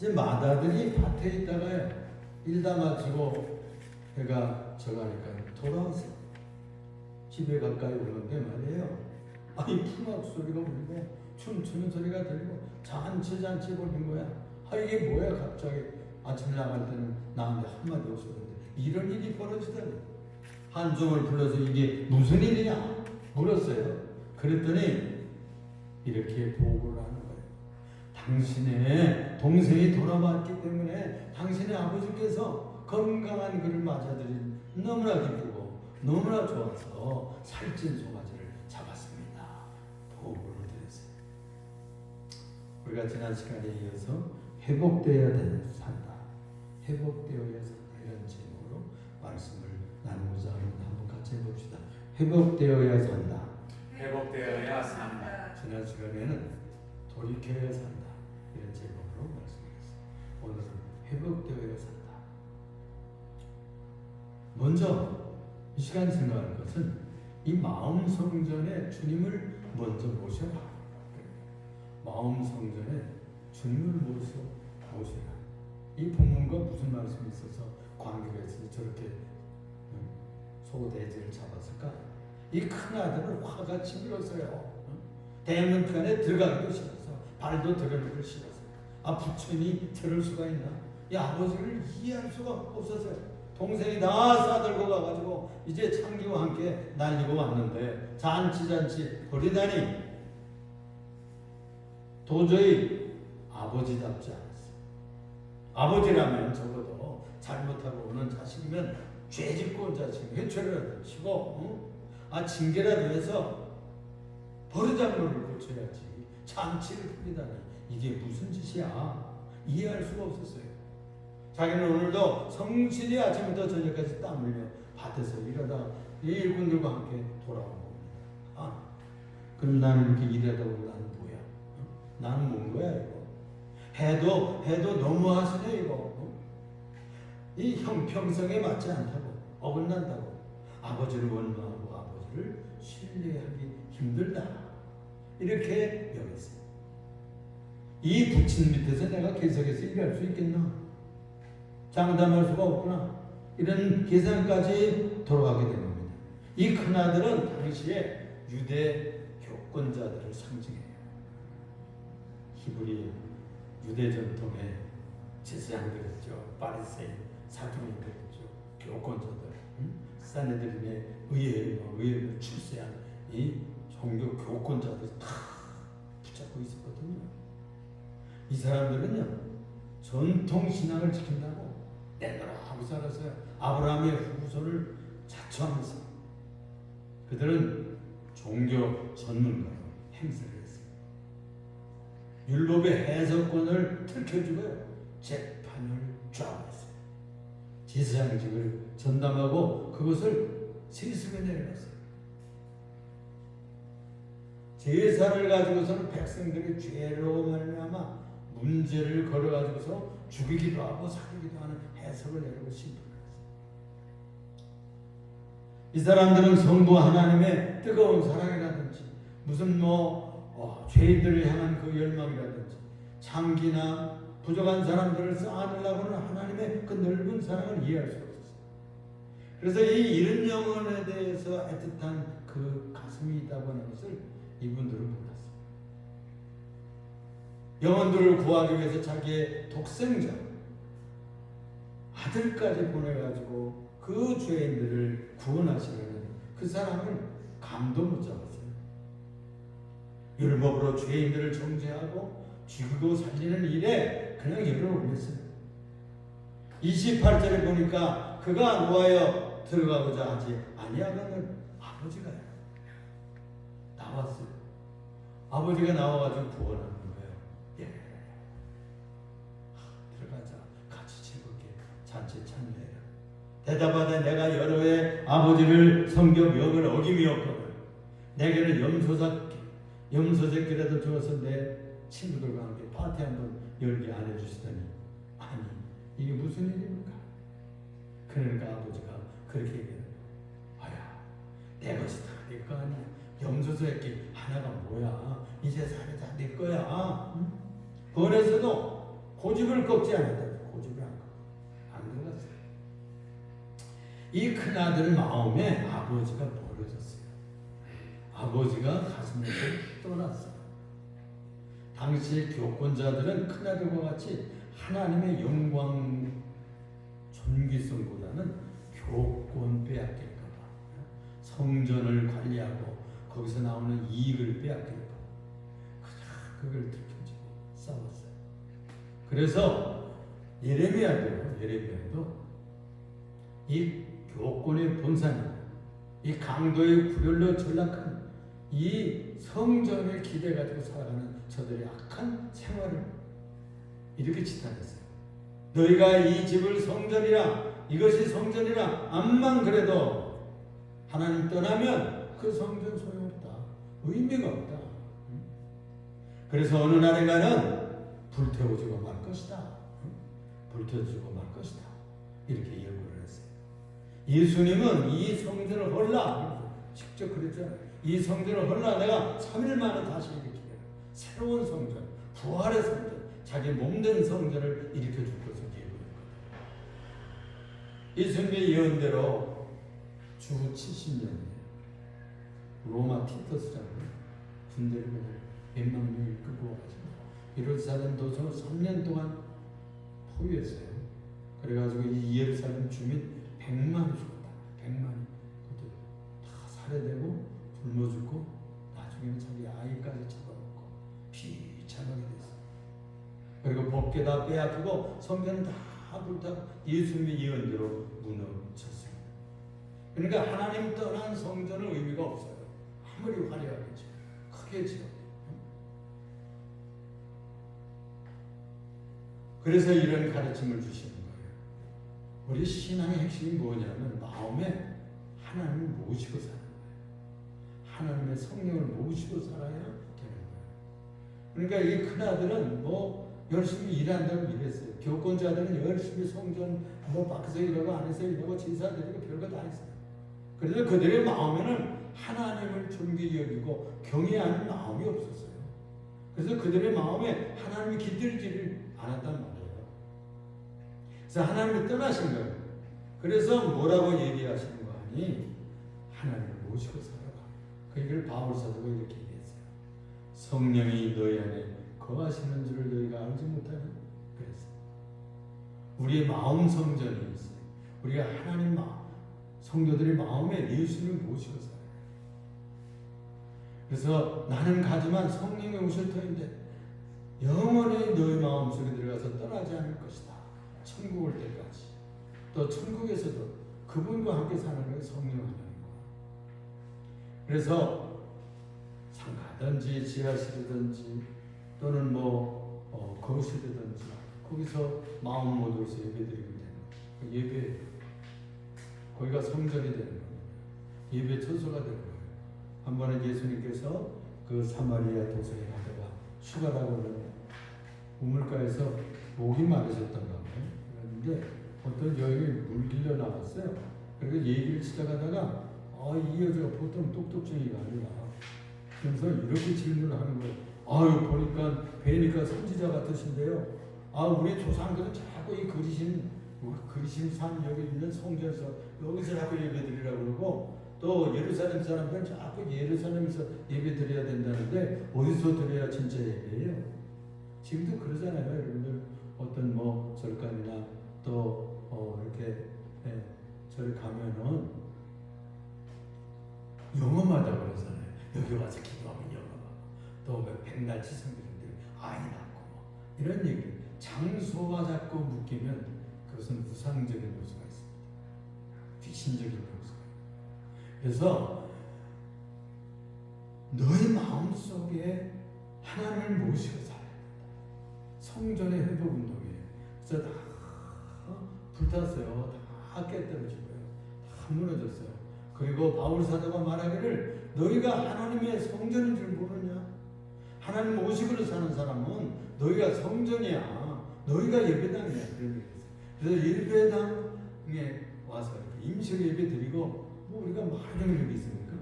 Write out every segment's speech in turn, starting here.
이제 마다들이 밭에 있다가 일다 마치고 해가 져가니까 돌아왔어요. 집에 가까이 오는데 말이에요. 아니 풍악 소리가 울리고 춤추는 소리가 들리고 잔치 벌린 거야. 아 이게 뭐야 갑자기. 아침에 나갈 때는 나한테 한마디 없었는데 이런 일이 벌어지다니. 한종을 불러서 이게 무슨 일이냐 물었어요. 그랬더니 이렇게 보고를 하는 거예요. 당신의 동생이 돌아왔기 때문에 당신의 아버지께서 건강한 그를 맞아들인 너무나 기쁘고 너무나 좋아서 살찐 송아지를 잡았습니다. 보고를 드렸어요. 우리가 지난 시간에 이어서 회복되어야 산다. 회복되어야 산다. 이런 제목으로 말씀을 나누고자 합니다. 한번 같이 해봅시다. 회복되어야 산다. 회복되어야 산다. 지난 시간에는 돌이켜야 산다. 이런 제목으로 말씀드렸습니다. 오늘은 회복되어야 산다. 먼저 이 시간 생각할 것은 이 마음 성전에 주님을 먼저 모셔라. 마음 성전에 주님을 모셔라. 이 본문과 무슨 말씀이 있어서 관계가 있어서 저렇게 소대지를 잡았을까? 이 큰 아들은 화가 치밀었어요. 대문편 안에 들어가기도 싫었어. 발도 들어놓기 싫었어요. 아 부처님이 저럴 수가 있나? 이 아버지를 이해할 수가 없었어요. 동생이 다 싸들고 가가지고 이제 창기와 함께 날리고 왔는데 잔치 버리다니 도저히 아버지답지 않았어요. 아버지라면 적어도 잘못하고 오는 자식이면 죄짓고 온 자식 회초리라도 치고 징계라도 해서 버르장머리를 고쳐야지. 잔치를 풀리다니 이게 무슨 짓이야. 이해할 수가 없었어요. 자기는 오늘도 성실히 아침부터 저녁까지 땀 흘려 밭에서 일하다 일꾼들과 함께 돌아온 겁니다. 그럼 나는 이렇게 일하다 보면 나는 뭐야? 나는 뭔 거야 이거? 해도 너무 하시네 이거. 이 형평성에 맞지 않다고 어긋난다고 아버지를 원망하고 아버지를 신뢰하기 힘들다 이렇게 여겼어요. 이 부친 밑에서 내가 계속해서 일할 수 있겠나? 장담할 수가 없구나. 이런 계산까지 돌아가게 된 겁니다. 이 큰아들은 당시에 유대 교권자들을 상징해요. 히브리 유대 전통의 제사장들이죠. 바리새인, 사두리인들이죠. 교권자들. 사내들인의 의회를 출세한 이 종교 교권자들이 다 붙잡고 있었거든요. 이 사람들은요 전통 신앙을 지킨다고 내노라 하고 살았어요. 아브라함의 후손을 자처하면서 그들은 종교 전문가로 행세를 했어요. 율법의 해석권을 들켜주고요 재판을 좌우했어요. 제사장직을 전담하고 그것을 세습에 내려놨어요. 제사를 가지고서는 백성들이 죄로 말미암아 문제를 걸어가지고서 죽이기도 하고 살리기도 하는 해석을 내리고 심판을 했어요. 이 사람들은 성부 하나님의 뜨거운 사랑이라든지 무슨 죄인들을 향한 그 열망이라든지 창기나 부족한 사람들을 쌓아내려고는 하나님의 그 넓은 사랑을 이해할 수가 없었어요. 그래서 이 잃은 영혼에 대해서 애틋한 그 가슴이 있다고 하는 것을 이분들은 몰랐어요. 영혼들을 구하기 위해서 자기의 독생자 아들까지 보내가지고 그 죄인들을 구원하시려는 그 사람을 감도 못 잡았어요. 율법으로 죄인들을 정죄하고 죽이고 살리는 일에 그냥 열을 올렸어요. 28절에 보니까 그가 노하여 들어가고자 하지 아니하고는 아버지가 나왔어요. 아버지가 나와가지고 구원하는 거예요. 예. 들어가자. 같이 즐겁게 잔치에 참여해라. 대답하되 내가 여러 해 아버지를 섬겨 명을 어김이었거든. 내게는 염소새끼라도 주어서 내 친구들과 함께 파티 한번 열게 안 해주시더니 아니 이게 무슨 일입니까? 그러니까 아버지가 그렇게 얘기해요. 아야 내 것이 다 내 거 아니야. 염소새끼 하나가 뭐야. 이제 살이 다 내 거야. 응? 번에서도 고집을 꺾지 않았다. 고집을 안 들어갔어요. 이 큰아들 마음에 아버지가 멀어졌어요. 아버지가 가슴에서 떠났어요. 당시 교권자들은 큰아들과 같이 하나님의 영광 존귀성보다는 교권 빼앗길까봐, 성전을 관리하고 거기서 나오는 이익을 빼앗길까봐 그냥 그걸 들켜지고 싸웠어요. 그래서 예레미야도 이 교권의 본산이 이 강도의 굴혈로 전락한 이 성전을 기대 가지고 살아가는 저들의 악한 생활을 이렇게 지탄했어요. 너희가 이 집을 성전이라, 이것이 성전이라 암만 그래도 하나님 떠나면 그 성전 소용없다. 의미가 없다. 그래서 어느 날인가는 불태워주고 말 것이다. 불태워주고 말 것이다. 이렇게 예고를 했어요. 예수님은 이 성전을 헐라, 직접 그랬잖아요. 이 성전을 헐라, 내가 3일 만에 다시 일으키겠다. 새로운 성전, 부활의 성전, 자기 몸된 성전을 일으켜 줄 것을 예고했거든요. 예수님의 예언대로 주 70년에 로마 티터스 장군 군대를 그냥 몇만 명을 끌고 와가지고 예루살렘 도성을 3년 동안 포위했어요. 그래가지고 이 예루살렘 주민 100만이 죽었다. 100만이 그것도 다 살해되고 굶어 죽고 나중에는 자기 아이까지 잡아먹고 비참하게 됐어요. 그리고 법궤 다 빼앗기고 성전은 다 불타고 예수님의 예언대로 무너졌어요. 그러니까 하나님 떠난 성전은 의미가 없어요. 아무리 화려하겠죠. 크겠죠. 그래서 이런 가르침을 주시는 거예요. 우리 신앙의 핵심이 뭐냐면 마음에 하나님을 모시고 사는 거예요. 하나님의 성령을 모시고 살아야 되는 거예요. 그러니까 이 큰아들은 열심히 일한다고 일했어요. 교권자들은 열심히 성전 밖에서 일하고 안에서 일하고 제사 드리고 별거 다 했어요. 그래서 그들의 마음에는 하나님을 존귀히 여기고 경외하는 마음이 없었어요. 그래서 그들의 마음에 하나님이 깃들지를 않았단 말이에요. 그래서 하나님을 떠나신 거예요. 그래서 뭐라고 얘기하시는 거 아니? 하나님을 모시고 살아라. 그 얘기를 바울 사도가 이렇게 얘기했어요. 성령이 너희 안에 거하시는 줄을 너희가 알지 못하니? 그랬어요. 우리의 마음 성전이 있어요. 우리가 하나님 성도들의 마음에 예수님을 모시고 살아요. 그래서 나는 가지만 성령이 오실 터인데 영원히 너희 마음속에 들어가서 떠나지 않을 것이다. 천국 올 때까지. 또 천국에서도 그분과 함께 사는 게 성령 하나님 거야. 그래서 상가든지 지하실이든지 또는 거실이든지 거기서 마음 모두에서 예배드리게 되는 거예요. 예배 거기가 성전이 되는 거예요. 예배 처소가 되는 거예요. 한 번은 예수님께서 그 사마리아 도성에 가다가 휴가라고는 우물가에서 목이 마르셨던 거예요. 그런데 어떤 여인이 물길러 나왔어요. 그리고 얘기를 시작하다가 이 여자가 보통 똑똑쟁이가 아니라 그래서 이렇게 질문을 하는 거예요. 보니까 뵈니까 선지자 같으신데요. 우리 조상들은 자꾸 이 그리심 산 여기 있는 성전에서 여기서 자꾸 예배드리라고 그러고 또 예루살렘 사람들은 자꾸 예루살렘에서 예배드려야 된다는데 어디서 드려야 진짜 예배예요? 지금도 그러잖아요. 여러분들 어떤 절간이나 또 이렇게 절에 가면은 영어마다 그러잖아요. 여기 와서 기도하면 영어하고 또 백날 치성들인데 아이 낳고 이런 얘기. 장소와 자꾸 묶이면 그것은 우상적인 요소가 있습니다. 귀신적인 요소가. 그래서 너의 마음속에 하나님을 모시고 살아야 된다. 성전의 회복 운동이에요. 그래서 다 불탔어요. 다 깨뜨려지고요. 다 무너졌어요. 그리고 바울 사도가 말하기를 너희가 하나님의 성전인 줄 모르냐? 하나님 모시고 사는 사람은 너희가 성전이야. 너희가 예배당이야. 그런 얘기했어요. 그래서 예배당에 와서 임시로 예배 드리고 우리가 마련력이 있으니까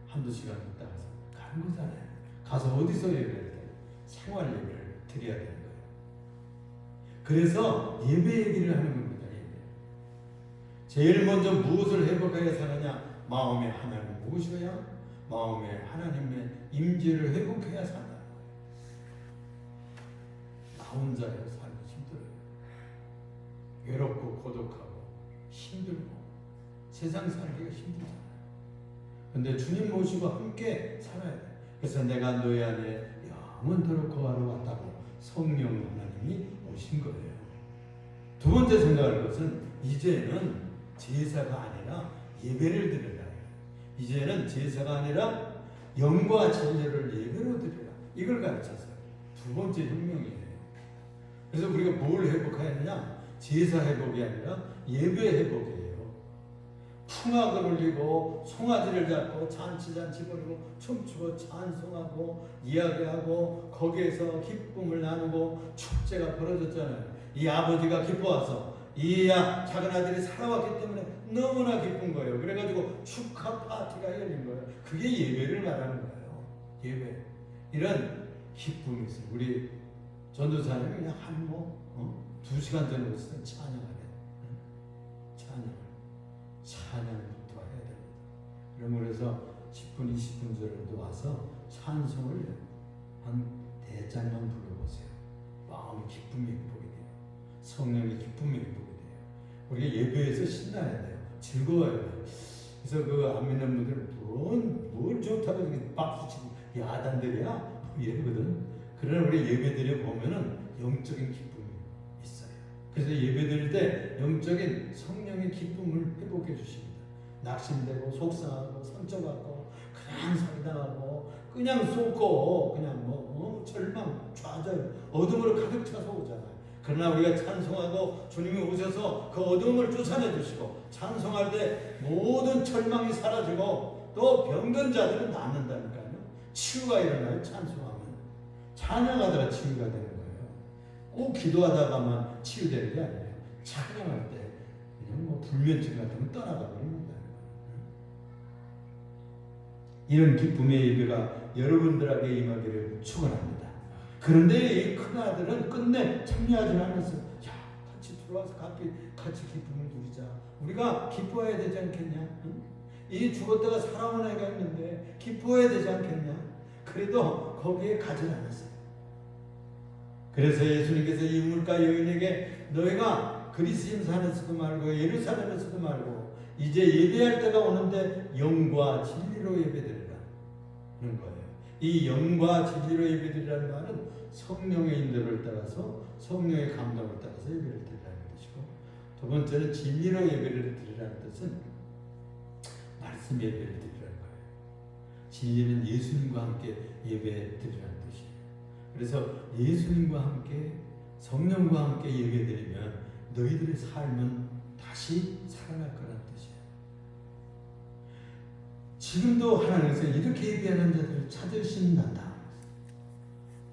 한두 시간 있다 가서 가는 거잖아요. 가서 어디서 예배를 해요? 생활 예배를 드려야 되는 거예요. 그래서 예배 얘기를 하는 겁니다. 예배. 제일 먼저 무엇을 회복해야 사느냐? 마음의 하나님 모셔야 마음의 하나님의 임재를 회복해야 산다. 나 혼자여 살기 힘들어요. 외롭고 고독하고 힘들고 세상 살기가 힘들잖아요. 근데 주님 모시고 함께 살아야 돼. 그래서 내가 너희 안에 영원토록 거하러 왔다고 성령 하나님이 오신 거예요. 두 번째 생각할 것은 이제는 제사가 아니라 예배를 드리라. 이제는 제사가 아니라 영과 진리를 예배로 드리라. 이걸 가르쳤어요. 두 번째 혁명이에요. 그래서 우리가 뭘 회복하였느냐? 제사 회복이 아니라 예배 회복이에요. 풍악을 울리고 송아지를 잡고 잔치 벌이고 춤추고 찬송하고 이야기하고 거기에서 기쁨을 나누고 축제가 벌어졌잖아요. 이 아버지가 기뻐와서 이 작은 아들이 살아왔기 때문에 너무나 기쁜 거예요. 그래가지고 축하 파티가 열린 거예요. 그게 예배를 말하는 거예요. 예배. 이런 기쁨이 있어요. 우리 전도사님이 그냥 한 2시간 전에 오셨어요. 찬양하래. 찬양부터 해야 됩니다. 그러면 그래서 10분, 20분 전에도 와서 찬송을 한 대장만 불러보세요. 마음이 기쁨이 회복이 돼요. 성령의 기쁨이 회복이 돼요. 우리가 예배에서 신나야 돼요. 즐거워야 돼요. 그래서 그 안 믿는 분들은 뭘 좋다고 이렇게 박수치고 야단들이야? 뭐 이러거든. 그러나 우리 예배드려 보면은 영적인 기쁨이 있어요. 그래서 예배드릴 때 영적인 성령의 기쁨을 회복해 주십니다. 낙심되고 속상하고 상처받고 그냥 상당하고 그냥 쏟고 그냥 절망, 좌절, 어둠으로 가득 차서 오잖아요. 그러나 우리가 찬송하고 주님이 오셔서 그 어둠을 쫓아내 주시고 찬송할 때 모든 절망이 사라지고 또 병든 자들은 낫는다니까요. 치유가 일어나요. 찬송하면. 찬양하다가 치유가 되는 거예요. 꼭 기도하다가만 치유되는 게 아니에요. 찬양할 때 그냥 불면증 같은 거 떠나가 버립니다. 이런 기쁨의 예배가 여러분들에게 임하기를 축원합니다. 그런데 이 큰아들은 끝내 참여하지 않았어요. 같이 들어와서 같이 기쁨을 누리자. 우리가 기뻐해야 되지 않겠냐? 응? 이 죽었다가 살아온 애가 있는데 기뻐해야 되지 않겠냐? 그래도 거기에 가지 않았어요. 그래서 예수님께서 이 우물가 여인에게 너희가 그리스인 산에서도 말고 예루살렘에서도 말고 이제 예배할 때가 오는데 영과 진리로 예배드리라 하는 거예요. 이 영과 진리로 예배드리라는 말은 성령의 인도를 따라서 성령의 감동을 따라서 예배를 드리라는 뜻이고, 두 번째는 진리로 예배를 드리라는 뜻은 말씀 예배를 드리라는 거예요. 진리는 예수님과 함께 예배 드리라는 뜻이에요. 그래서 예수님과 함께 성령과 함께 예배 드리면 너희들의 삶은 다시 살아날 거라는 뜻이에요. 지금도 하나님께서 이렇게 예배하는 자들을 찾으신단다.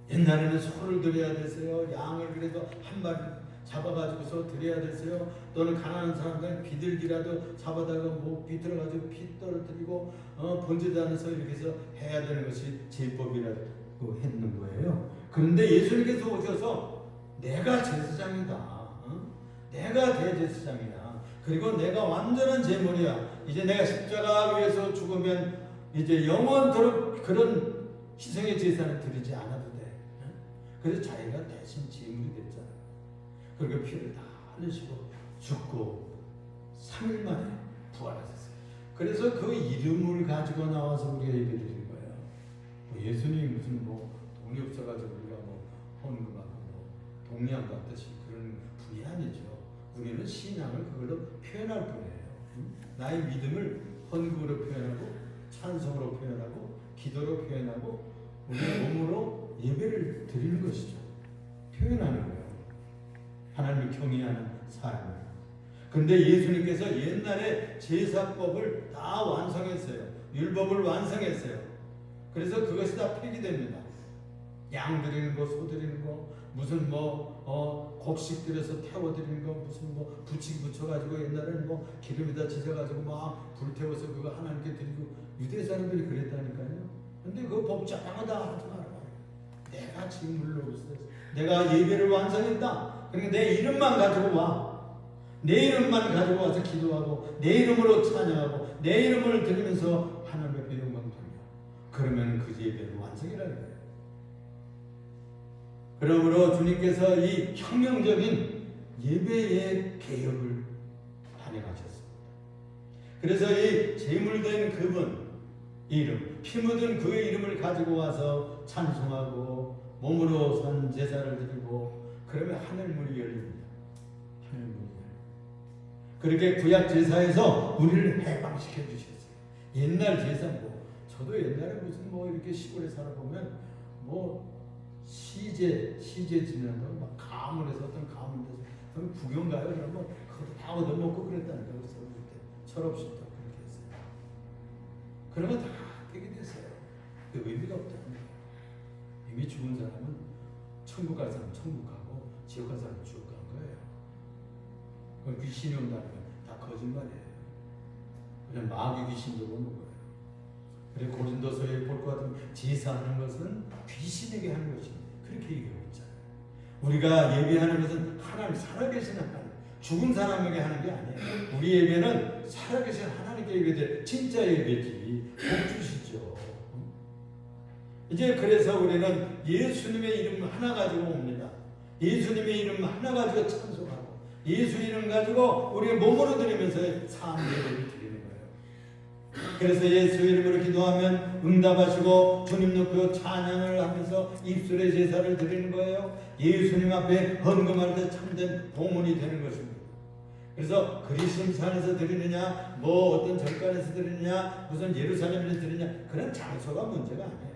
옛날에는 소를 드려야 됐어요. 양을 그래도 한 마리 잡아가지고서 드려야 됐어요. 또는 가난한 사람들은 비둘기라도 잡아다가 비틀어가지고 피 떨어뜨리고 번제도 안에서 이렇게 해서 해야 되는 것이 제법이라고 했는 거예요. 그런데 예수님께서 오셔서 내가 제사장이다. 내가 대제사장이야. 그리고 내가 완전한 제물이야. 이제 내가 십자가 위에서 죽으면 이제 영원토록 그런 희생의 제사는 드리지 않아도 돼. 그래서 자기가 대신 제물이 됐잖아. 그리고 피를 다 흘리시고 죽고 3일 만에 부활하셨어요. 그래서 그 이름을 가지고 나와서 우리가 예배드리는 거예요. 예수님이 무슨 돈이 없어가지고 우리가 헌금하고 동양 받듯이 그런 분이 아니죠. 우리는 신앙을 그걸로 표현할 뿐이에요. 나의 믿음을 헌금으로 표현하고 찬송으로 표현하고 기도로 표현하고 우리의 몸으로 예배를 드리는 것이죠. 표현하는 거예요. 하나님을 경외하는 삶을. 그런데 예수님께서 옛날에 제사법을 다 완성했어요. 율법을 완성했어요. 그래서 그것이 다 폐기됩니다. 양 드리는 거, 소 드리는 거, 무슨 곡식 들여서 태워드리는 거, 무슨 부치기 붙여가지고 옛날에는 기름에다 지져가지고 막 불태워서 그거 하나님께 드리고 유대 사람들이 그랬다니까요. 근데 그거 복잡하다 하지 말아요. 내가 같이 물러오세요. 내가 예배를 완성했다. 그러니까 내 이름만 가지고 와. 내 이름만 가지고 와서 기도하고 내 이름으로 찬양하고 내 이름을 드리면서 하나님 앞에 영광 돌려. 그러면 그 예배는 완성이라는 거예요. 그러므로 주님께서 이 혁명적인 예배의 개혁을 단행하셨습니다. 그래서 이 제물된 그분 이름, 피 묻은 그의 이름을 가지고 와서 찬송하고 몸으로 산 제사를 드리고 그러면 하늘문이 열립니다. 하늘문이 열립니다. 그렇게 구약 제사에서 우리를 해방시켜 주셨어요. 옛날 제사 저도 옛날에 무슨 이렇게 시골에 살아보면 시제 지낸다고 막 가문에서 어떤 가문에서 그럼 구경 가요. 그러면 그것도 다 얻어먹고 그랬다니까. 그래서 그때 철없이 또 그렇게 했어요. 그러면 다 되게 됐어요. 그 의미가 없다는 거예요. 이미 죽은 사람은 천국 갈 사람 천국 가고 지옥 갈 사람 지옥 가는 거예요. 그럼 귀신이 온다는 건 다 거짓말이에요. 그냥 마귀 귀신도 오는 거예요. 그리고 고린도서에 볼 것 같으면 제사하는 것은 귀신에게 하는 것입니다. 그렇게 얘기하고 있잖아요. 우리가 예배하는 것은 하나님 살아계신 하나님, 죽은 사람에게 하는 게 아니에요. 우리 예배는 살아계신 하나님께 예배돼. 진짜 예배지. 복 주시죠. 이제 그래서 우리는 예수님의 이름 하나 가지고 옵니다. 예수님의 이름 하나 가지고 찬송하고 예수 이름 가지고 우리의 몸으로 드리면서 삶 예배를 드리는 거예요. 그래서 예수 이름으로 기도하면 응답하시고 주님 놓고 찬양을 하면서 입술의 제사를 드리는 거예요. 예수님 앞에 헌금할 때 참된 봉헌이 되는 것입니다. 그래서 그리심산에서 드리느냐 어떤 절간에서 드리느냐 무슨 예루살렘에서 드리느냐 그런 장소가 문제가 아니에요.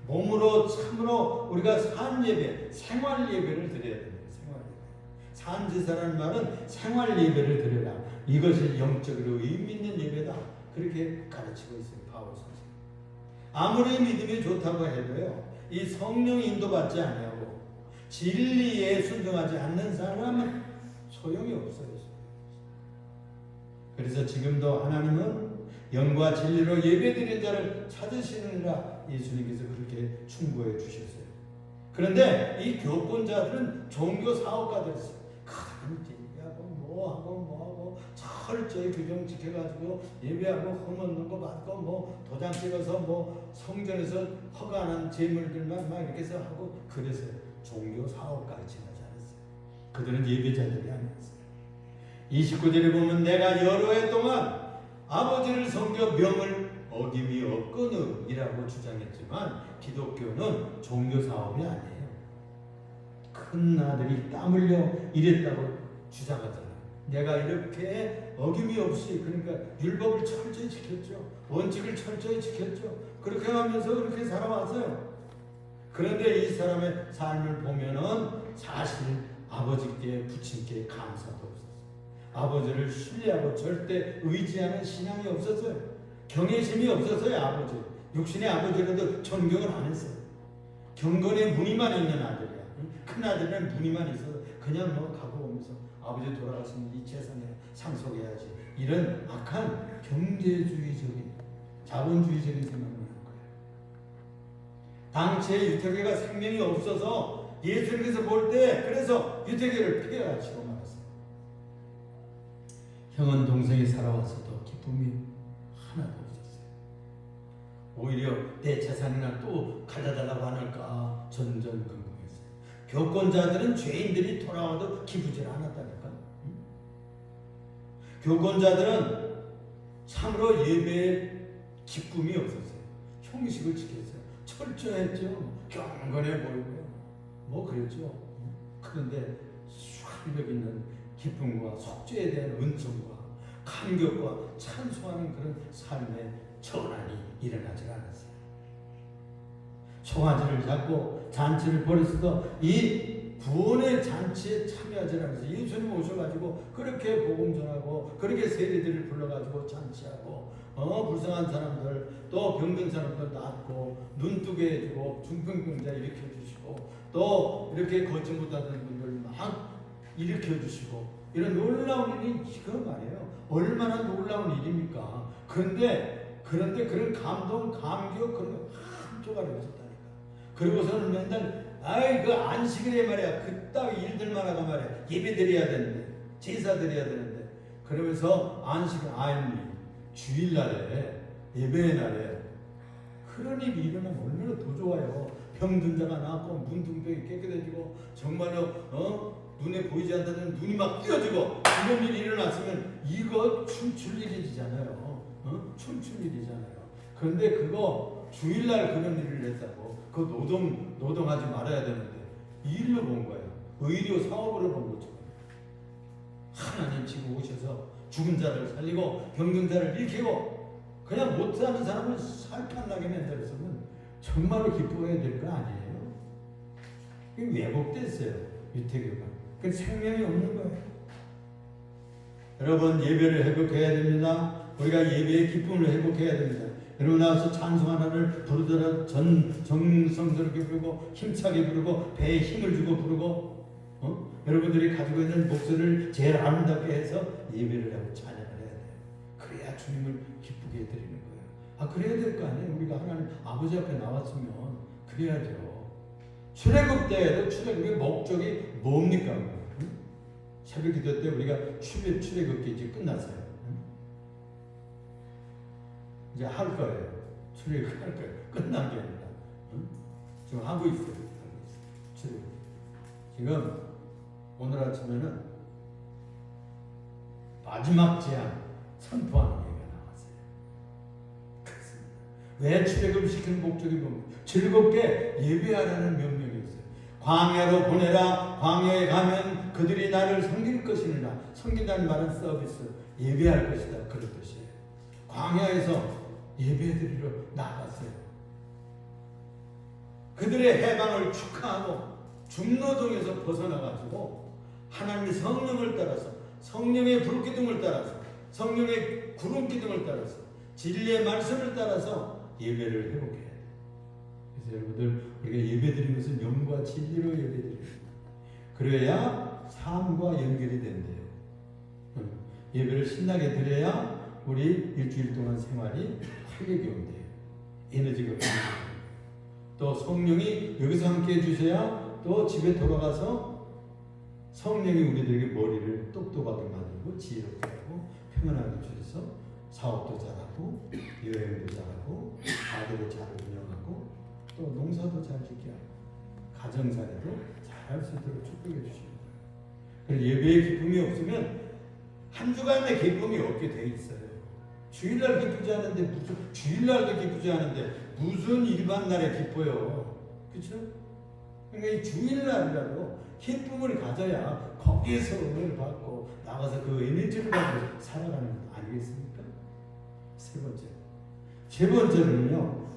몸으로 참으로 우리가 산 예배, 생활 예배를 드려야 됩니다. 생활 예배. 산 제사라는 말은 생활 예배를 드려라. 이것이 영적으로 의미 있는 예배다. 그렇게 가르치고 있어요. 바울 선생. 아무리 믿음이 좋다고 해도요. 이 성령 인도받지 아니하고 진리에 순종하지 않는 사람은 소용이 없어요. 그래서 지금도 하나님은 영과 진리로 예배드리는 자를 찾으시느라 예수님께서 그렇게 충고해 주셨어요. 그런데 이 교권자들은 종교 사업가들이었어요. 큰 예배하고 뭐하고 철저히 규정 지켜가지고 예배하고 흠없는 거 받고 도장 찍어서 성전에서 허가하는 제물들만 막 이렇게 해서 하고 그래서 종교 사업가를 지나지 않았어요. 그들은 예배자들이 아니었어요. 29절에 보면 내가 여러 해 동안 아버지를 섬겨 명을 어김이 없거늘이라고 주장했지만 기독교는 종교 사업이 아니에요. 큰 아들이 땀 흘려 이랬다고 주장하잖아요. 내가 이렇게 어김이 없이 그러니까 율법을 철저히 지켰죠. 원칙을 철저히 지켰죠. 그렇게 하면서 그렇게 살아왔어요. 그런데 이 사람의 삶을 보면은 사실 아버지께 부친께 감사도 없었어요. 아버지를 신뢰하고 절대 의지하는 신앙이 없었어요. 경외심이 없었어요. 아버지 육신의 아버지라도 존경을 안 했어요. 경건의 무늬만 있는 아들이야. 큰 아들은 무늬만 있어서 그냥 가고 오면서 아버지 돌아가시면 이 재산에 상속해야지. 이런 악한 경제주의적인 자본주의적인 생각을 하는 거예요. 당시에 유태계가 생명이 없어서 예수님께서 볼 때 그래서 유태계를 폐하시고 말았어요. 형은 동생이 살아와서도 기쁨이 하나도 없었어요. 오히려 내 재산이나 또 가져달라고 하니까 전전긍긍했어요. 교권자들은 죄인들이 돌아와도 기쁘지 않았다니까. 교권자들은 참으로 예배에 기쁨이 없었어요. 형식을 지켰어요. 철저했죠. 경건해 보이고요. 그랬죠. 그런데 활력 있는 기쁨과 속죄에 대한 은총과 감격과 찬송하는 그런 삶의 전환이 일어나지 않았어요. 송아지를 잡고 잔치를 벌였어도 이 구원의 잔치에 참여하지 않아서 예수님 오셔가지고 그렇게 복음 전하고 그렇게 세리들을 불러가지고 잔치하고 불쌍한 사람들 또 병든 사람들 낫고 눈뜨게 해주고 중풍병자 일으켜주시고 또 이렇게 걷지 못하는 분들 막 일으켜주시고 이런 놀라운 일이 이건 말이에요. 얼마나 놀라운 일입니까? 그런데 그런 감동, 감격 그런 거 한 조각이 없었다니까. 그리고서는 맨날 아이 그 안식일에 말이야 그따위 일들만 하고 말이야 예배 드려야 되는데 제사 드려야 되는데 그러면서 안식일 아니 주일날에 예배의 날에 그런 일이 일어나면 얼마나 더 좋아요. 병든 자가 낫고 문둥병이 깨끗해지고 정말로 눈에 보이지 않다는 눈이 막 띄어지고 이런 일이 일어났으면 이거 춤출 일이잖아요. 춤출 일이잖아요. 그런데 그거 주일날 그런 일을 했다고 그 노동하지 말아야 되는데 일로 본 거예요. 의료 사업으로 본 거죠. 하나님 지금 오셔서 죽은 자를 살리고 병든 자를 일으키고 그냥 못사는 사람을 살판나게 만들었으면 정말로 기뻐해야 될 거 아니에요? 이게 왜곡됐어요. 유태교가. 그 생명이 없는 거예요. 여러분 예배를 회복해야 됩니다. 우리가 예배의 기쁨을 회복해야 됩니다. 여러분 나와서 찬송 하나를 부르더라도 정성스럽게 부르고 힘차게 부르고 배에 힘을 주고 부르고 여러분들이 가지고 있는 목소리를 제일 아름답게 해서 예배를 하고 찬양을 해야 돼요. 그래야 주님을 기쁘게 드리는 거예요. 그래야 될 거 아니에요. 우리가 하나님 아버지 앞에 나왔으면 그래야죠. 출애굽 때에도 출애굽의 목적이 뭡니까? 새벽 기도 때 우리가 출애굽기 이제 끝났어요. 이제 할 거예요. 출애굽할 거예요. 끝난 게 아니라 지금 하고 있어요. 출애굽. 지금 오늘 아침에는 마지막 제안 선포하는 얘기가 나왔어요. 그렇습니다. 왜 출애굽을 시키는 목적이 뭡니까? 즐겁게 예배하라는 명령이었어요. 광야로 보내라. 광야에 가면 그들이 나를 섬길 것이니라. 섬긴다는 말은 서비스, 예배할 것이다. 그런 뜻이에요. 광야에서 예배드리러 나갔어요. 그들의 해방을 축하하고 중노동에서 벗어나가지고 하나님의 성령을 따라서 성령의 불기둥을 따라서 성령의 구름기둥을 따라서 진리의 말씀을 따라서 예배를 회복해야 돼요. 그래서 여러분들 우리가 예배드리는 것은 영과 진리로 예배드립니다. 그래야 삶과 연결이 된대요. 예배를 신나게 드려야 우리 일주일 동안 생활이 활력이 온대요. 에너지가 온대요. 또 성령이 여기서 함께 해주셔야 또 집에 돌아가서 성령이 우리들에게 머리를 똑똑하게 만들고 지혜롭게 하고 평안하게 주셔서 사업도 잘하고 여행도 잘하고 아들을 잘 운영하고 또 농사도 잘 짓게 하고 가정사회도 잘할 수 있도록 축복해 주십니다. 그래서 예배의 기쁨이 없으면 한 주간의 기쁨이 없게 돼 있어요. 주일날 기쁘지 않은데 무슨 주일날도 기쁘지 않은데 무슨 일반 날에 기뻐요. 그렇죠? 그러니까 이 주일날이라도 기쁨을 가져야 거기에서 은혜를 받고 나가서 그 에너지를 가지고 살아가는 것 아니겠습니까? 세 번째는요.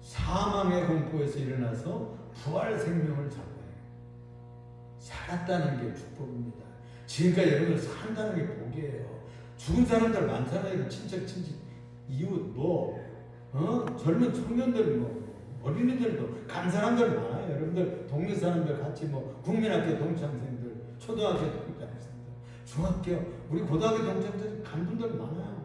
사망의 공포에서 일어나서 부활 생명을 잡아요. 살았다는 게 축복입니다. 지금까지 여러분들 산다는 게 복이에요. 죽은 사람들 많잖아요. 친척, 이웃, 젊은 청년들, 어린이들도 간 사람들 많아요. 여러분들 동네 사람들 같이 국민학교 동창생들, 초등학교 동창생들, 중학교, 우리 고등학교 동창생들 간 분들 많아요.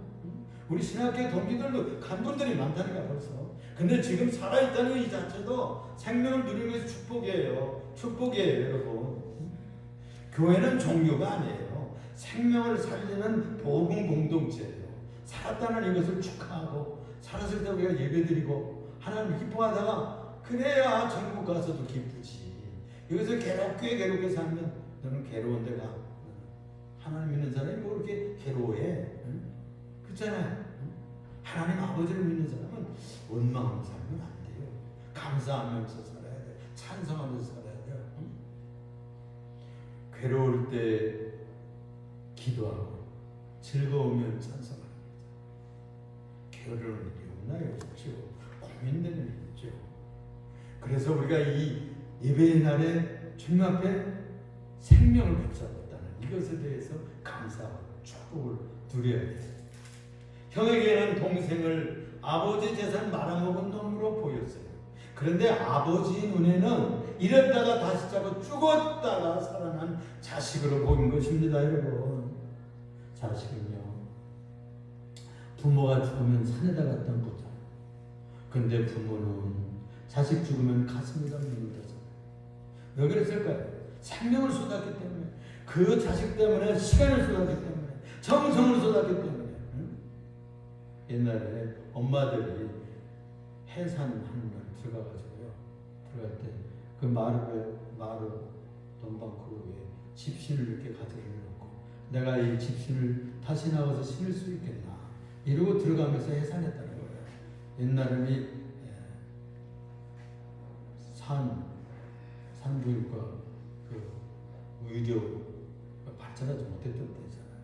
우리 신학교 동기들도 간 분들이 많다니까 벌써. 근데 지금 살아있다는 이 자체도 생명을 누리는 것이 축복이에요. 축복이에요, 여러분. 교회는 종교가 아니에요. 생명을 살리는 복음 공동체예요. 살았다는 이것을 축하하고 살았을 때 우리가 예배드리고 하나님 기뻐하다가 그래야 천국 가서도 기쁘지. 여기서 괴롭게 살면 너는 괴로운 데가 하나님 믿는 사람이 뭐 이렇게 괴로워해? 그렇잖아요. 하나님 아버지를 믿는 사람은 원망하며 살면 안 돼요. 감사하면서 살아야 돼. 찬성하면서 살아야 돼요. 괴로울 때 기도하고 즐거우면 찬성합니다. 게으르는 일이 없나요? 없죠. 고민되는 일이 있죠. 그래서 우리가 이 예배의 날에 주님 앞에 생명을 붙잡았다는 이것에 대해서 감사하고 축복을 드려야 돼요. 형에게는 동생을 아버지 재산 말아먹은 놈으로 보였어요. 그런데 아버지 눈에는 이랬다가 다시 자고 죽었다가 살아난 자식으로 보인 것입니다, 여러분. 자식은요, 부모가 죽으면 산에다 갖다 묻어요. 근데 부모는 자식 죽으면 가슴에다 묻는다잖아요. 왜 그랬을까요? 생명을 쏟았기 때문에, 그 자식 때문에 시간을 쏟았기 때문에, 정성을 쏟았기 때문에. 응? 옛날에 엄마들이 해산 하는 날 들어가가지고요. 들어갈 때 그 마루 돈방구에 집신을 이렇게 가득 놓고 내가 이 집신을 다시 나와서 신을 수 있겠나 이러고 들어가면서 해산했다는 거예요. 옛날에 산부인과 그 의료 발전하지 못했던 때잖아요.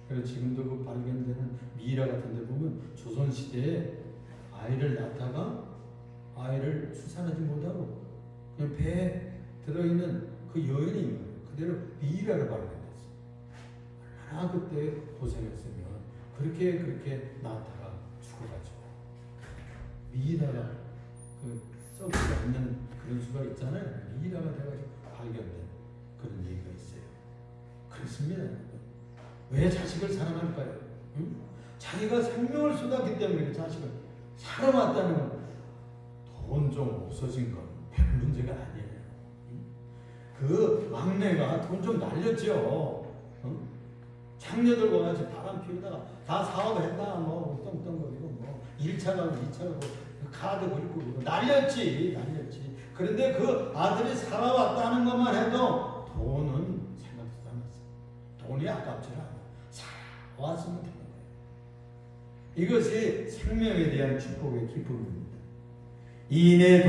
그래서 지금도 그 발견되는 미이라 같은 데 보면 조선시대에 아이를 낳다가 아이를 출산하지 못하고 그냥 배에 들어있는 그 여인이 그대로 미이라를 발견했어요. 얼마나 그때 고생했으면 그렇게 낳다가 죽어가지고 미이라가 그 썩지 않는 그런 수가 있잖아요. 미이라가 돼가지고 발견된 그런 얘기가 있어요. 그렇습니다. 왜 자식을 사랑할까요? 응? 자기가 생명을 쏟았기 때문에 그 자식을 사랑했다는 건 돈 좀 없어진 건 별 문제가 아니에요. 응? 그 막내가 돈 좀 날렸죠. 응? 장녀들과 같이 바람 피우다가 다 사업했다 뭐 떵떵거리고 뭐 1차 가고 2차 가고 카드 긁고 날렸지. 그런데 그 아들이 살아왔다는 것만 해도 돈은 생각지도 않았어요. 돈이 아깝지 않아. 살아왔으면 되는 거예요. 이것이 생명에 대한 축복의 기쁨입니다. 이 내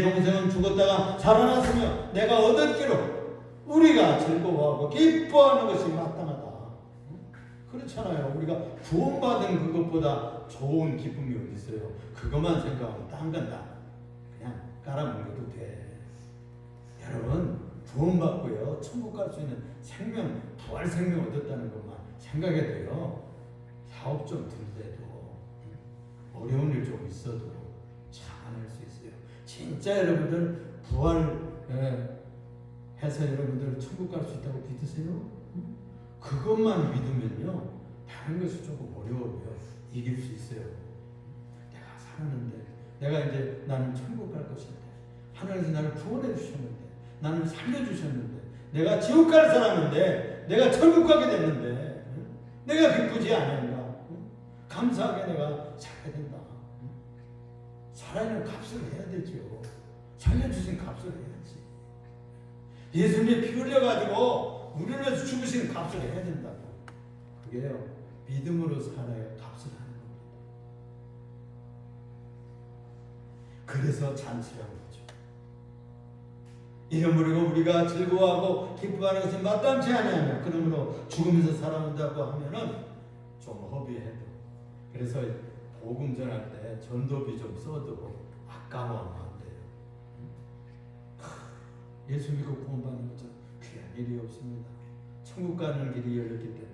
동생은 죽었다가 살아났으며 내가 얻었기로 우리가 즐거워하고 기뻐하는 것이 마땅하다. 그렇잖아요. 우리가 구원받은 그것보다 좋은 기쁨이 어디 있어요. 그것만 생각하면 딴 건 다 그냥 깔아먹어도 돼. 여러분 구원받고요 천국 갈 수 있는 생명, 부활 생명 얻었다는 것만 생각해도요 사업 좀 들더라도 어려운 일 좀 있어도 참아낼 수 있어요. 진짜 여러분들 부활 해서 여러분들 천국 갈 수 있다고 믿으세요? 그것만 믿으면요 다른 것이 조금 어려워요. 이길 수 있어요. 내가 살았는데 내가 이제 나는 천국 갈 것인데 하나님께서 나를 구원해 주셨는데 나는 살려주셨는데 내가 지옥 갈 사람인데 내가 천국 가게 됐는데 내가 기쁘지 않은가? 감사하게 내가 살아야 된다. 살아있는 값을 해야 되죠. 살려주신 값을 해야지. 예수님이 피 흘려가지고 우리를 위해서 죽으신 값을 해야 된다고. 그게요 믿음으로 살아야 값을 하는 겁니다. 그래서 잔치를 한 거죠. 이러므로 우리가 즐거워하고 기뻐하는 것이 마땅치 아니하며 그러므로 죽으면서 살아온다고 하면은 좀 허비해도 그래서 복음 전할 때 전도비 좀 써도 아까워하면 안 돼요. 예수 믿고 구원받는 것은 귀한 일이 없습니다. 천국 가는 길이 열렸기 때문에요.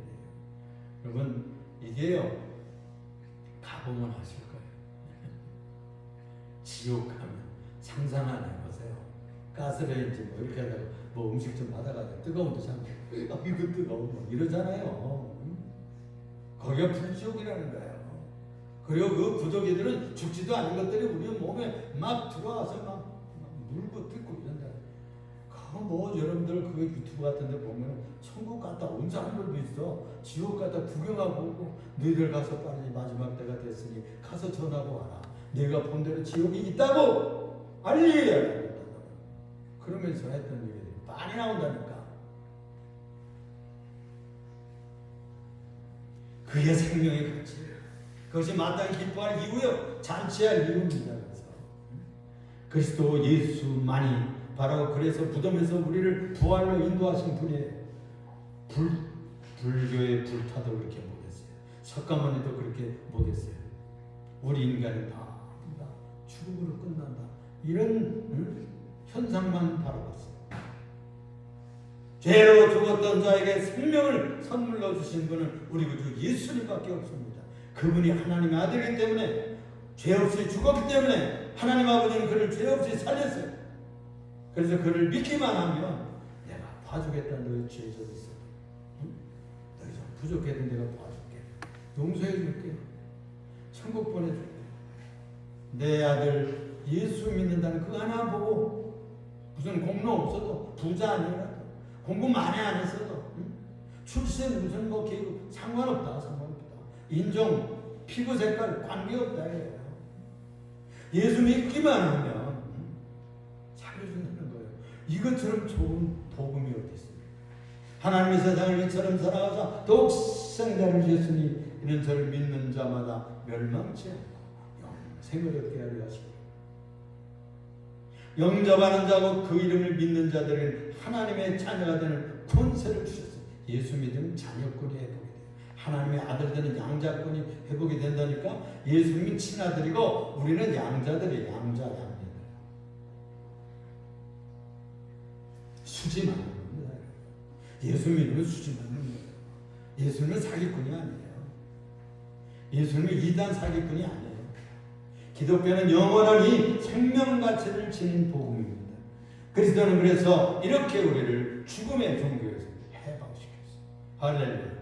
여러분 이게요 가보면 아실 거예요. 지옥 가면 상상 안 해보세요. 가스레인지 뭐 이렇게 하다가 뭐 음식 좀 받아가지고 뜨거운 데 잠깐 이거 뜨거워 뭐 이러잖아요. 거기가 불지옥이라는 거예요. 그리고 그 부족이들은 죽지도 않은 것들이 우리 몸에 막 들어와서 막 물고 뜯고 이런다. 뭐 여러분들 그 유튜브 같은 데 보면 천국 갔다 온 사람들도 있어. 지옥 갔다 구경하고 오고 너희들 가서 빨리 마지막 때가 됐으니 가서 전하고 와라. 내가 본 대로 지옥이 있다고 알리야. 그러면서 했던 얘기들이 많이 나온다니까. 그게 생명의 가치. 그것이 마땅히 기뻐할 이유요. 잔치할 이유입니다. 그래서 그리스도 예수만이 바로 그래서 무덤에서 우리를 부활로 인도하신 분이에요. 불교의 불타도 그렇게 못했어요. 석가모니도 그렇게 못했어요. 우리 인간이 다 죽음으로 끝난다. 이런 현상만 바라봤어요. 죄로 죽었던 자에게 생명을 선물로 주신 분은 우리 구주 예수님밖에 없습니다. 그분이 하나님의 아들이기 때문에 죄 없이 죽었기 때문에 하나님 아버지는 그를 죄 없이 살렸어요. 그래서 그를 믿기만 하면 내가 봐주겠다. 너희 죄 좀 있어. 응? 너희 좀 부족해도 내가 봐줄게. 용서해 줄게. 천국 보내줄게. 내 아들 예수 믿는다는 그 하나 보고 무슨 공로 없어도 부자 아니라도 공부 많이 안 했어도 출신 무슨 뭐 계급 상관없다. 인종 피부 색깔 관계없다. 예수 믿기만 하면 살려준다는 거예요. 이것처럼 좋은 복음이 어디 있습니까? 하나님의 세상을 이처럼 살아가사 더욱 생자를 주셨으니 이는 저를 믿는 자마다 멸망치 않고 영생을 얻게 하려 하시고 영접하는 자고 그 이름을 믿는 자들에게 하나님의 자녀가 되는 권세를 주셨어요. 예수 믿으면 자녀권이 회복이 돼요. 하나님의 아들 되는 양자권이 회복이 된다니까. 예수 믿는 친아들이고 우리는 양자들이에요. 양자들. 수지 말는 겁니다. 예수 믿으면 수지 말는 거예요. 예수는 사기꾼이 아니에요. 예수는 이단 사기꾼이 아니에요. 기독교는 영원한 이 생명 가치를 지닌 복음입니다. 그리스도는 그래서 이렇게 우리를 죽음의 종교에서 해방시켰어요. 할렐루야.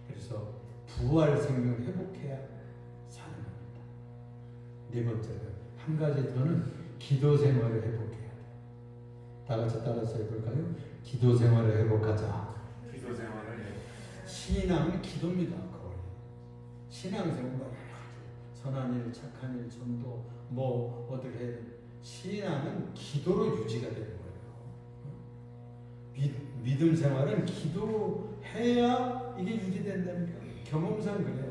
그래서 부활 생명을 회복해야 사는 겁니다. 네 번째로 한 가지 더는 기도 생활을 회복해야 돼요. 다 같이 따라서 해볼까요? 기도 생활을 회복하자. 기도 생활을 해. 신앙은 기도입니다. 거의. 신앙생활 선한 일, 착한 일, 전도 뭐 어떻게 해야 돼? 신앙은 기도로 유지가 되는 거예요. 믿음 생활은 기도해야 이게 유지된다니까. 경험상 그래요.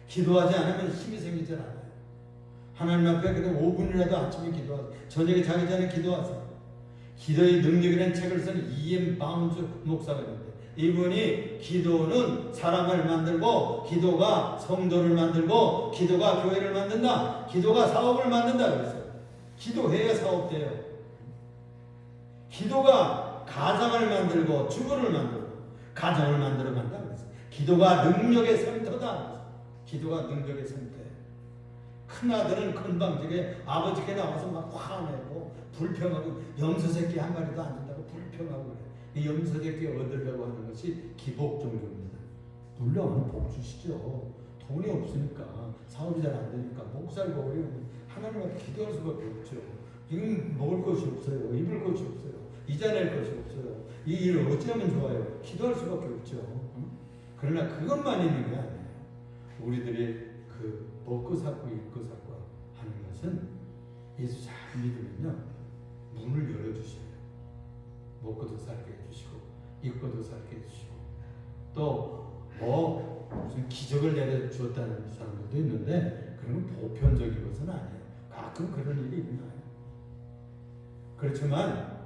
기도하지 않으면 힘이 생기지 않아요. 하나님 앞에 그냥 5분이라도 아침에 기도하세요. 저녁에 자기 전에 기도하세요. 기도의 능력이라는 책을 쓴 E.M. 바운즈 목사가 있는데 이분이 기도는 사람을 만들고 기도가 성도를 만들고 기도가 교회를 만든다. 기도가 사업을 만든다 그랬어요. 기도해야 사업돼요. 기도가 가정을 만들고 주부를 만들고 가정을 만들어 간다 그랬어요. 기도가 능력의 센터다 그랬어요. 기도가 능력의 센터예요. 큰아들은 큰방집에 아버지께 나와서 막 화내고 불평하고 염소새끼 한 마리도 안 된다고 불평하고 그래요. 이 염소새끼 얻으려고 하는 것이 기복 종교입니다. 물론 복 주시죠. 돈이 없으니까 사업이 잘 안 되니까 목 살고 어려우면 하나님 앞에 기도할 수밖에 없죠. 지금 먹을 것이 없어요. 입을 것이 없어요. 이자 낼 것이 없어요. 이 일을 어찌하면 좋아요. 기도할 수밖에 없죠. 그러나 그것만 있는 게 아니에요. 우리들이 그 먹고 살고 입고 살고 하는 것은 예수 잘 믿으면요 문을 열어주셔요. 먹고도 살게 해주시고 입고도 살게 해주시고 또 뭐 무슨 기적을 내려주었다는 사람들도 있는데 그런 건 보편적인 것은 아니에요. 가끔 그런 일이 있나요? 그렇지만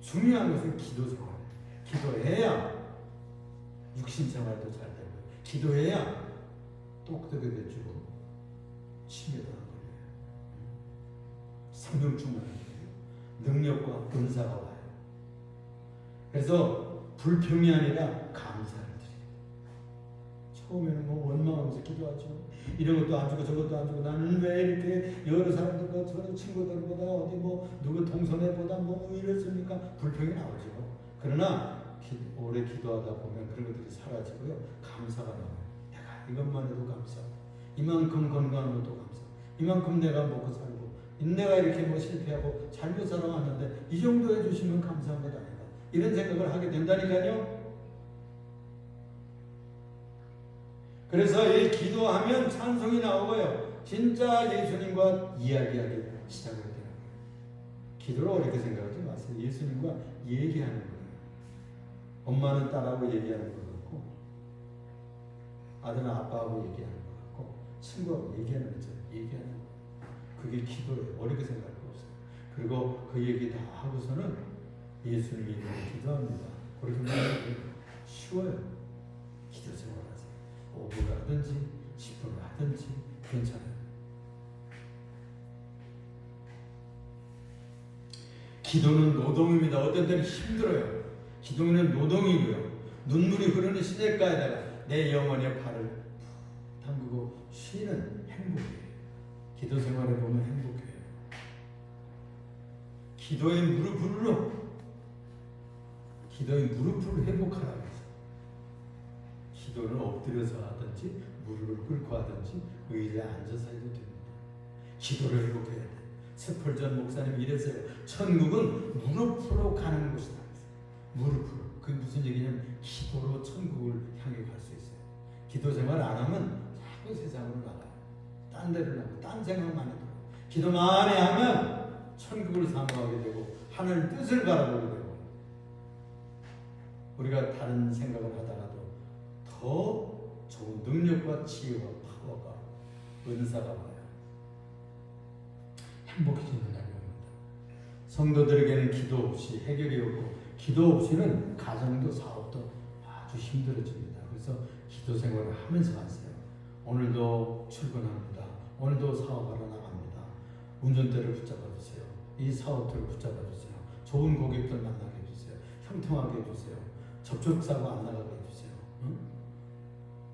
중요한 것은 기도 생활. 기도해야 육신 생활도 잘 되고 기도해야 똑똑해지고 치매도 안 걸려요. 성령 충만한 거예요. 능력과 은사가 와요. 그래서 불평이 아니라 감사를 드려요. 처음에는 뭐 원망하면서 기도하죠. 이런 것도 안 주고 저것도 안 주고 나는 왜 이렇게 여러 사람들과 저런 친구들보다 어디 뭐 누구 동선회보다 뭐 이랬습니까? 불평이 나오죠. 그러나 오래 기도하다 보면 그런 것들이 사라지고요. 감사가 나와요. 내가 이것만 해도 감사하고 이만큼 건강한 것도 감사하고 이만큼 내가 먹고 살고 내가 이렇게 뭐 실패하고 잘못 살아왔는데 이 정도 해주시면 감사한 것 아닌가 이런 생각을 하게 된다니까요. 그래서 이 기도하면 찬송이 나오고요. 진짜 예수님과 이야기하기 시작을 해요. 기도를 어렵게 생각하지 마세요. 예수님과 얘기하는 거예요. 엄마는 딸하고 얘기하는 것 같고 아들은 아빠하고 얘기하는 것 같고 친구하고 얘기하는 거죠. 얘기하는 거. 그게 기도예요. 어렵게 생각할 거 없어요. 그리고 그 얘기 다 하고서는 예수님 이름으로 기도합니다. 그렇게 말하면 쉬워요. 기도 생활하세요. 5분 하든지 10분 하든지 괜찮아요. 기도는 노동입니다. 어떤 때는 힘들어요. 기도는 노동이고요. 눈물이 흐르는 시냇가에다가 내 영혼의 발을 담그고 쉬는 행복이에요. 기도 생활에 보면 행복해요. 기도의 무릎을 회복하라고 해서 기도는 엎드려서 하든지 무릎을 꿇고 하든지 의자에 앉아서 해도 됩니다. 기도를 회복해야 돼. 스펄전 목사님이 이랬어요. 천국은 무릎으로 가는 곳이다. 무릎으로. 그게 무슨 얘기냐면 기도로 천국을 향해 갈 수 있어요. 기도 생활 안 하면 자꾸 세상으로 나가요. 딴 데로 나가고 딴 생각만 해도. 기도 많이 하면 천국을 사모하게 되고 하나님 뜻을 바라보게 되고 우리가 다른 생각을 하다가도 더 좋은 능력과 지혜와 파워가 은사가 와요. 행복해지는 날이 옵니다. 성도들에게는 기도 없이 해결이 없고 기도 없이는 가정도 사업도 아주 힘들어집니다. 그래서 기도 생활을 하면서 가세요. 오늘도 출근합니다. 오늘도 사업하러 나갑니다. 운전대를 붙잡아 주세요. 이 사업들을 붙잡아 주세요. 좋은 고객들 만나게 해주세요. 형통하게 해주세요. 접촉사고 안 나가게 해주세요. 응?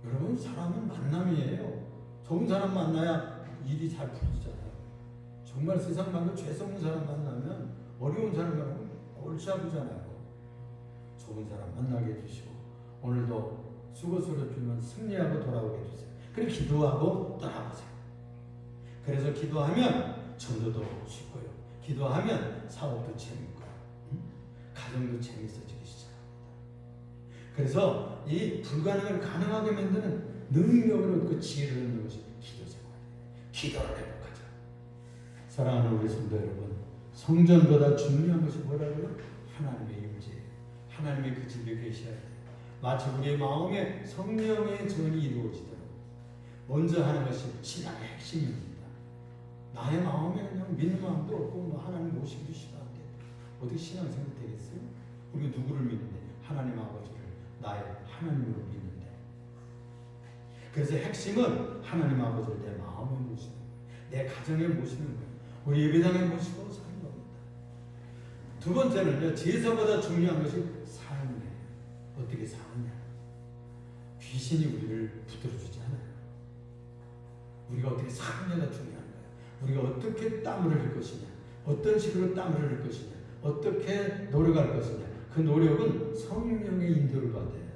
여러분 사람은 만남이에요. 좋은 사람 만나야 일이 잘 풀리잖아요. 정말 세상 말로 죄송한 사람 만나면 어려운 사람 만나면 골치 아프잖아요. 좋은 사람 만나게 해주시고 오늘도 수고스럽지만 승리하고 돌아오게 해주세요. 그리고 기도하고 떠나보세요. 그래서 기도하면 전도도 쉽고요. 기도하면 사업도 재밌고요. 가정도 재밌어지기 시작합니다. 그래서 이 불가능을 가능하게 만드는 능력을 얻고 지혜를 얻는 것이 기도 생활이에요. 기도를 회복하자. 사랑하는 우리 성도 여러분, 성전보다 중요한 것이 뭐라고요? 하나님의 임재, 하나님의 그 집에 계셔야 돼요. 마치 우리의 마음에 성령의 전이 이루어지도록 먼저 하는 것이 신앙의 핵심입니다. 나의 마음에 그냥 믿는 마음도 없고 뭐 하나님 모시기도 싫어한데 어떻게 신앙생활 되겠어요? 우리가 누구를 믿는데? 하나님 아버지를 나의 하나님으로 믿는데. 그래서 핵심은 하나님 아버지를 내 마음에 모시는 거예요. 내 가정에 모시는 거예요. 우리 예배당에 모시고 사는 겁니다. 두 번째는요, 제사보다 중요한 것이 삶이에요. 어떻게 사느냐. 귀신이 우리를 붙들어주지 않아요. 우리가 어떻게 사느냐가 중요한 거예요. 우리가 어떻게 땀을 흘릴 것이냐, 어떤 식으로 땀을 흘릴 것이냐, 어떻게 노력할 것이냐. 그 노력은 성령의 인도를 받아야 돼요.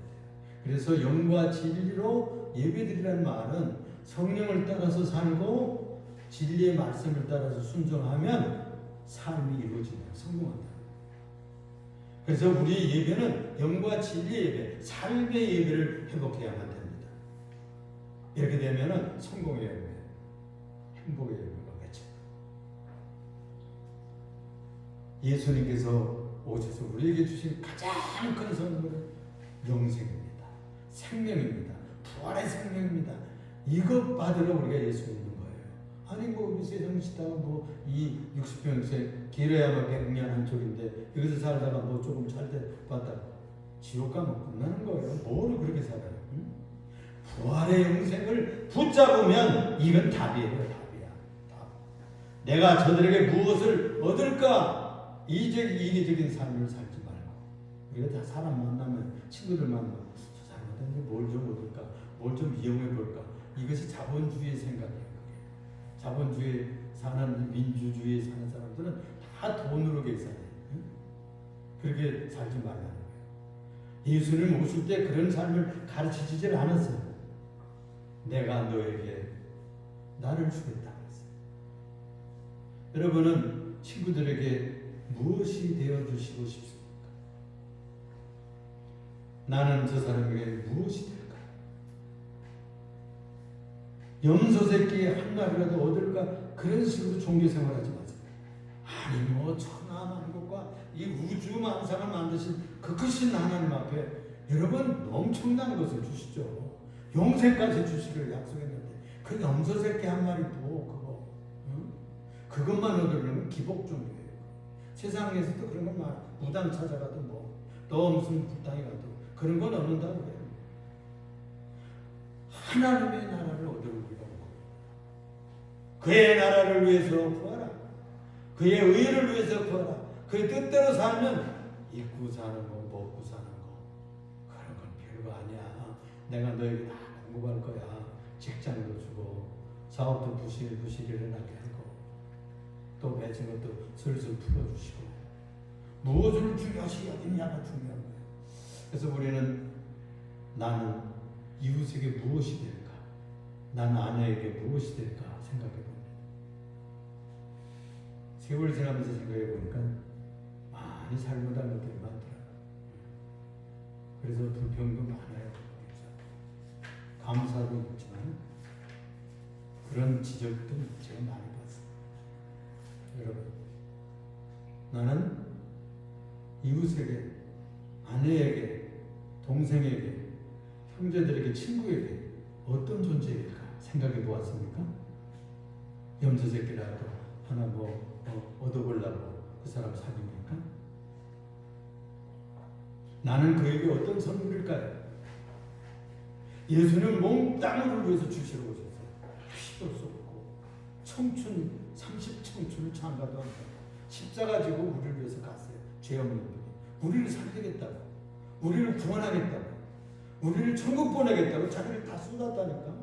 그래서 영과 진리로 예배드리라는 말은 성령을 따라서 살고 진리의 말씀을 따라서 순종하면 삶이 이루어진다. 성공한다. 그래서 우리 예배는 영과 진리의 예배, 삶의 예배를 회복해야만 됩니다. 이렇게 되면 성공의 예배, 행복의 예배가 맺힙니다. 예수님께서 오셔서 우리에게 주신 가장 큰 선물은 영생입니다. 생명입니다. 부활의 생명입니다. 이것 받으러 우리가 예수 믿는 거예요. 아니 뭐 우리 세상 시다가 뭐 이 60평생 길어야만 100년 한쪽인데 여기서 살다가 뭐 조금 잘 때 봤다 지옥 가면 끝나는 거예요. 뭘 그렇게 살아요? 응? 부활의 영생을 붙잡으면 이건 답이에요. 답이야. 답. 내가 저들에게 무엇을 얻을까? 이기적인 삶을 살지 말고 우리가 다 사람 만나면 친구들 만나면 저 사람한테 뭘 좀 얻을까? 뭘 좀 이용해 볼까? 이것이 자본주의의 생각이에요. 자본주의 사는 민주주의에 사는 사람들은 다 돈으로 계산해. 응? 그렇게 살지 말라는 거예요. 예수님 오실 때 그런 삶을 가르치지를 않았어요. 내가 너에게 나를 주겠다 그랬어요. 여러분은 친구들에게 무엇이 되어주시고 싶습니까? 나는 저 사람에게 무엇이 될까요? 염소 새끼 한 마리라도 얻을까? 그런 식으로 종교생활하지 마세요. 아니 뭐 천하만국과 이 우주 만상을 만드신 그 크신 하나님 앞에 여러분 엄청난 것을 주시죠. 영생까지 주시기를 약속했는데 그 염소 새끼 한 마리 그거 응? 그것만 얻으려면 기복 종교예요. 세상에서도 그런 것만 무당 찾아가도 또 무슨 불당에 가도 그런 건 얻는다고 해요. 하나님의 나라를 얻으려고 그의 나라를 위해서 구하라. 그의 의를 위해서 구하라. 그의 뜻대로 살면 입고 사는 거, 먹고 사는 거 그런 건 별거 아니야. 내가 너에게 다 공급할 거야. 직장도 주고 사업도 부실부실 일어나게 하고 또 맺은 것도 슬슬 풀어주시고 무엇을 중요시 여기냐가 중요한 거예요. 그래서 우리는 나는 이웃에게 무엇이 될까? 난 아내에게 무엇이 될까 생각해 봅니다. 세월 지나면서 생각해 보니까 많이 잘못한 것들이 많더라고요. 그래서 불평도 많아요. 감사도 있지만 그런 지적도 제가 많이 봤어요. 여러분, 나는 이웃에게, 아내에게, 동생에게, 형제들에게, 친구에게 어떤 존재일까 생각해 보았습니까? 염소새끼라도 하나 얻어보려고 그 사람 사귀니까? 나는 그에게 어떤 선물일까요? 예수는 몽땅을 위해서 주시러 오셨어요. 피도 쏟고 청춘, 30청춘을 창가도 한다. 십자가 지고 우리를 위해서 갔어요. 죄 없는 분이. 우리를 살리겠다고, 우리를 구원하겠다고, 우리를 천국 보내겠다고 자기를 다 쏟았다니까.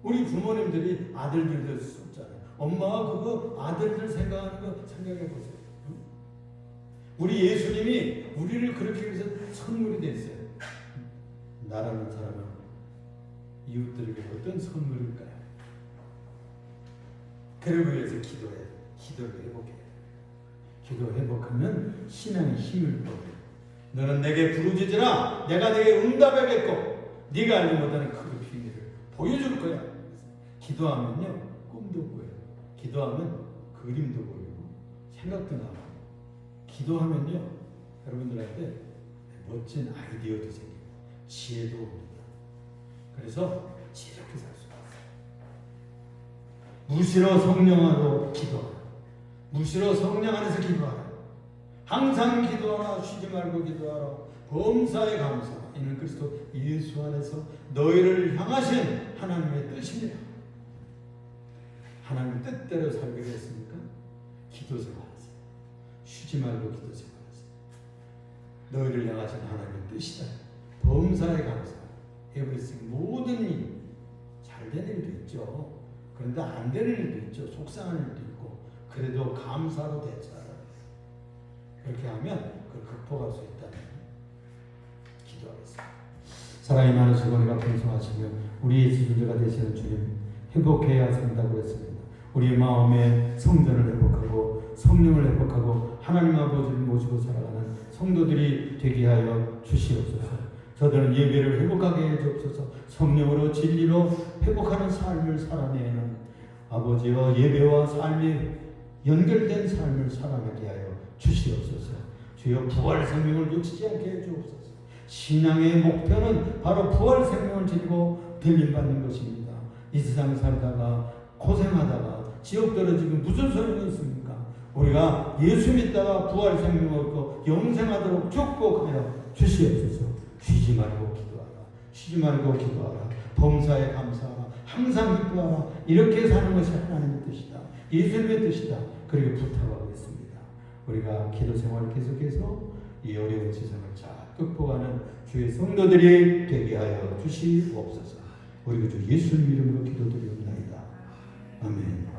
우리 부모님들이 아들들도 쏟잖아요. 엄마가 그거 아들들 생각하는 거 생각해 보세요. 응? 우리 예수님이 우리를 그렇게 위해서 선물이 됐어요. 나라는 사람은 이웃들에게 어떤 선물일까요? 그러기 위해서 기도를 회복해요. 기도 회복하면 신앙의 힘을 얻어요. 너는 내게 부르짖으라 내가 내게 응답하겠고 네가 알지 못하는 그 비밀을 보여줄 거야. 기도하면요 꿈도 꾸요. 기도하면 그림도 보이고 생각도 나고. 기도하면요 여러분들한테 멋진 아이디어도 생기고 지혜도 옵니다. 그래서 지혜롭게 살 수가 있어요. 무시로 성령으로 기도하라. 무시로 성령 안에서 기도하라. 항상 기도하라. 쉬지 말고 기도하라. 범사에 감사. 이는 그리스도 예수 안에서 너희를 향하신 하나님의 뜻입니다. 하나님 뜻대로 살기로 했으니까 기도 생활하세요. 쉬지 말고 기도 생활하세요. 너희를 향하신 하나님의 뜻이다. 범사에 감사. everything, 모든 일. 잘 되는 일도 있죠. 그런데 안 되는 일도 있죠. 속상한 일도 있고. 그래도 감사로 대처하라. 그렇게 하면 그걸 극복할 수 있다는 기도하겠습니다. 사랑이 많으시고 은혜가 풍성하시며 우리의 지존자가 되시는 주님 회복해야 산다고 했습니다. 우리 마음의 성전을 회복하고 성령을 회복하고 하나님 아버지를 모시고 살아가는 성도들이 되게 하여 주시옵소서. 저들은 예배를 회복하게 해주옵소서. 성령으로 진리로 회복하는 삶을 살아내는 아버지여 예배와 삶이 연결된 삶을 살아내게 하여 주시옵소서. 주여 부활 생명을 놓치지 않게 해주옵소서. 신앙의 목표는 바로 부활 생명을 지니고 들림받는 것입니다. 이 세상 살다가 고생하다가 지옥 떨어지면 무슨 소용이 있습니까? 우리가 예수 믿다가 부활 생명을 얻고 영생하도록 축복하여 주시옵소서. 쉬지 말고 기도하라. 쉬지 말고 기도하라. 범사에 감사하라. 항상 기도하라. 이렇게 사는 것이 하나님의 뜻이다. 예수님의 뜻이다. 그리고 부탁하고 있습니다. 우리가 기도 생활을 계속해서 이 어려운 세상을 잘 극복하는 주의 성도들이 되게 하여 주시옵소서. 우리 주 예수님 이름으로 기도드리옵나이다. 아멘.